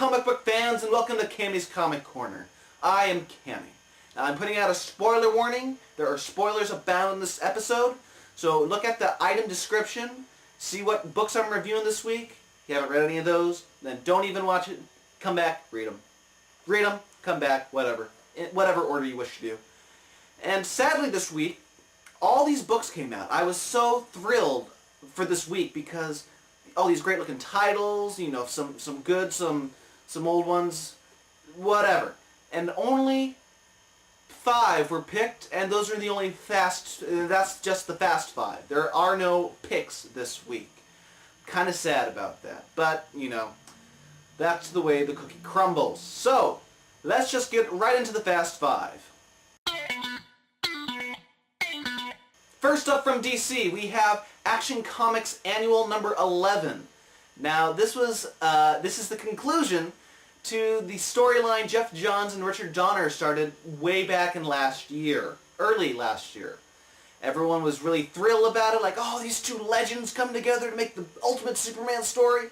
comic book fans, and welcome to Cammy's Comic Corner. I am Cammy. Now, I'm putting out a spoiler warning. There are spoilers abound in this episode, so look at the item description, see what books I'm reviewing this week. If you haven't read any of those, then don't even watch it. Come back, read them. Read them, come back, whatever. In whatever order you wish to do. And sadly this week, all these books came out. I was so thrilled for this week because all these great looking titles, you know, some good, some old ones, whatever. And only 5 were picked, and those are the only that's just the fast 5. There are no picks this week. Kind of sad about that, but, you know, that's the way the cookie crumbles. So, let's just get right into the fast 5. First up from DC, we have Action Comics Annual number 11. Now, this is the conclusion to the storyline Jeff Johns and Richard Donner started way back in early last year. Everyone was really thrilled about it, like, oh, these two legends come together to make the ultimate Superman story.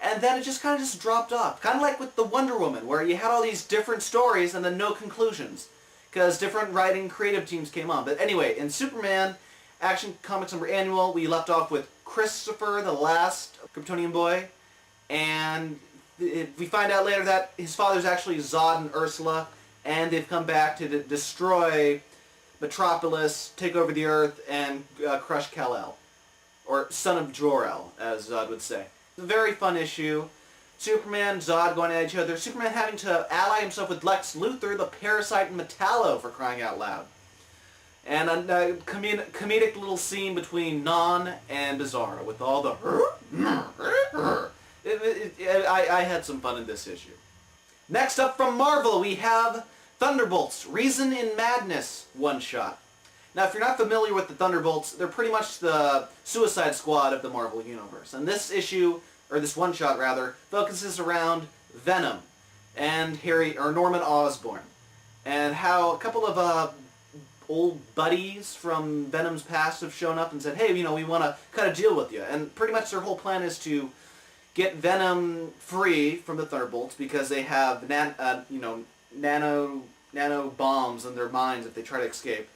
And then it just kind of just dropped off. Kind of like with the Wonder Woman, where you had all these different stories and then no conclusions. Because different writing creative teams came on. But anyway, in Superman Action Comics number Annual, we left off with Christopher, the last Kryptonian boy. And we find out later that his father's actually Zod and Ursula. And they've come back to destroy Metropolis, take over the Earth, and crush Kal-El. Or Son of Jor-El, as Zod would say. It's a very fun issue. Superman, Zod going at each other. Superman having to ally himself with Lex Luthor, the Parasite and Metallo, for crying out loud. And a comedic little scene between Non and Bizarro with all the... I had some fun in this issue. Next up from Marvel, we have Thunderbolts, Reason in Madness one-shot. Now, if you're not familiar with the Thunderbolts, they're pretty much the Suicide Squad of the Marvel Universe. And this issue, or this one-shot rather, focuses around Venom and Norman Osborn. And how a couple of old buddies from Venom's past have shown up and said, hey, you know, we want to cut a deal with you. And pretty much their whole plan is to get Venom free from the Thunderbolts because they have nano bombs in their minds if they try to escape.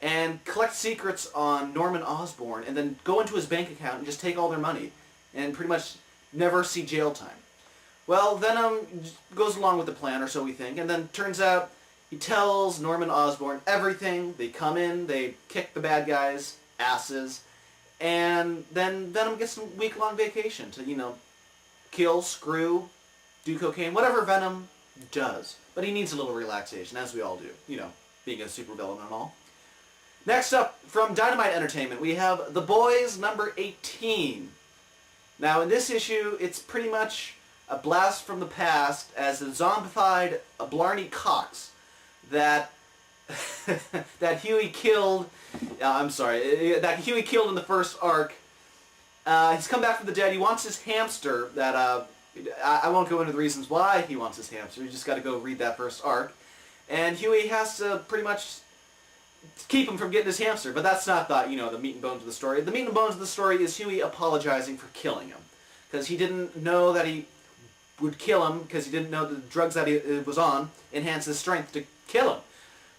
And collect secrets on Norman Osborn, and then go into his bank account and just take all their money, and pretty much never see jail time. Well, Venom goes along with the plan, or so we think, and then turns out he tells Norman Osborn everything. They come in, they kick the bad guys' asses, and then Venom gets a week-long vacation to, you know, kill, screw, do cocaine, whatever Venom does. But he needs a little relaxation, as we all do, you know, being a supervillain and all. Next up, from Dynamite Entertainment, we have The Boys number 18. Now, in this issue, it's pretty much a blast from the past as a zombified Blarney Cox that Huey killed. That Huey killed in the first arc. He's come back from the dead. He wants his hamster. That I won't go into the reasons why he wants his hamster. You just got to go read that first arc, and Huey has to pretty much keep him from getting his hamster, but that's not the meat and bones of the story. The meat and bones of the story is Huey apologizing for killing him, because he didn't know that he would kill him, because he didn't know the drugs that he was on enhanced his strength to kill him.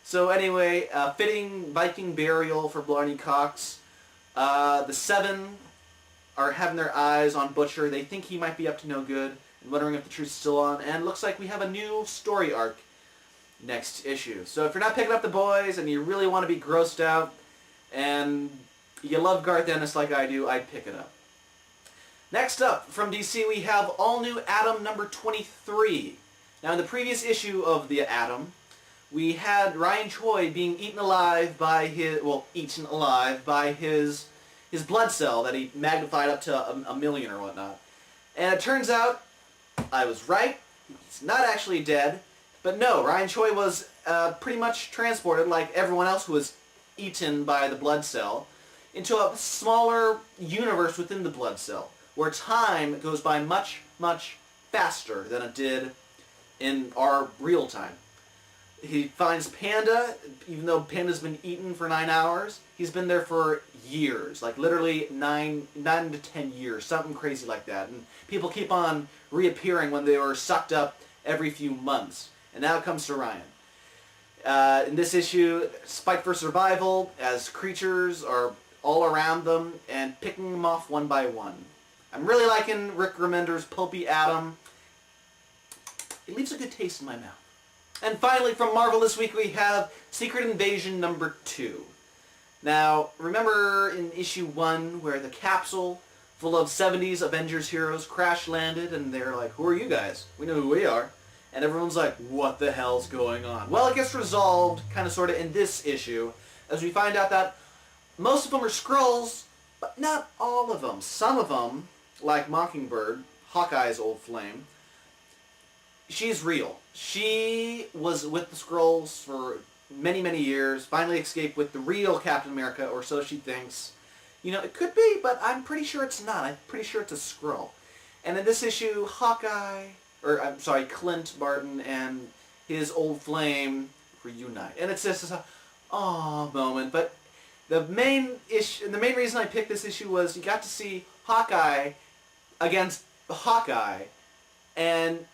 So anyway, fitting Viking burial for Blarney Cox. The 7 are having their eyes on Butcher. They think he might be up to no good, and wondering if the truth's still on, and looks like we have a new story arc next issue. So if you're not picking up The Boys and you really want to be grossed out and you love Garth Ennis like I do, I'd pick it up. Next up from DC, we have All New Atom number 23. Now in the previous issue of the Atom, we had Ryan Choi being eaten alive by his blood cell that he magnified up to a million or whatnot. And it turns out I was right. He's not actually dead. But no, Ryan Choi was pretty much transported, like everyone else who was eaten by the blood cell, into a smaller universe within the blood cell, where time goes by much, much faster than it did in our real time. He finds Panda, even though Panda's been eaten for 9 hours. He's been there for years, like literally 9 to 10 years, something crazy like that. And people keep on reappearing when they were sucked up every few months. And now it comes to Ryan. In this issue, fight for survival as creatures are all around them and picking them off one by one. I'm really liking Rick Remender's Pulpy Atom. It leaves a good taste in my mouth. And finally, from Marvel this week, we have Secret Invasion number 2. Now, remember in issue 1 where the capsule full of 70s Avengers heroes crash landed and they're like, who are you guys? We know who we are. And everyone's like, what the hell's going on? Well, it gets resolved, kind of sort of, in this issue, as we find out that most of them are Skrulls, but not all of them. Some of them, like Mockingbird, Hawkeye's old flame, she's real. She was with the Skrulls for many, many years, finally escaped with the real Captain America, or so she thinks. You know, it could be, but I'm pretty sure it's not. I'm pretty sure it's a Skrull. And in this issue, Clint Barton and his old flame reunite. And it's just a aw moment. But the main reason I picked this issue was you got to see Hawkeye against Hawkeye, and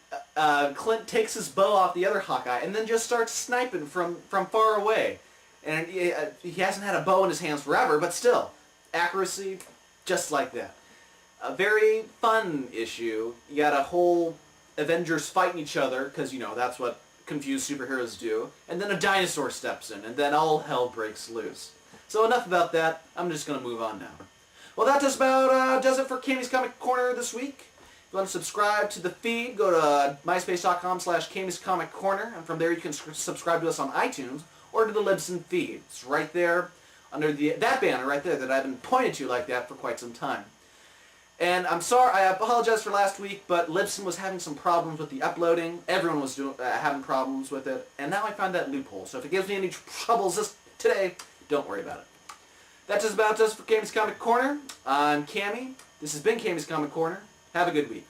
Clint takes his bow off the other Hawkeye and then just starts sniping from far away. And he hasn't had a bow in his hands forever, but still, accuracy just like that. A very fun issue. You got a whole Avengers fighting each other, because, you know, that's what confused superheroes do. And then a dinosaur steps in, and then all hell breaks loose. So enough about that. I'm just going to move on now. Well, that just about does it for Cammy's Comic Corner this week. If you want to subscribe to the feed, go to myspace.com/Cammy's Comic Corner, and from there you can subscribe to us on iTunes or to the Libsyn feed. It's right there under that banner right there that I've been pointing to like that for quite some time. And I'm sorry, I apologize for last week, but Libsyn was having some problems with the uploading. Everyone was having problems with it, and now I found that loophole. So if it gives me any troubles today, don't worry about it. That just about does for Cammy's Comic Corner. I'm Cammy. This has been Cammy's Comic Corner. Have a good week.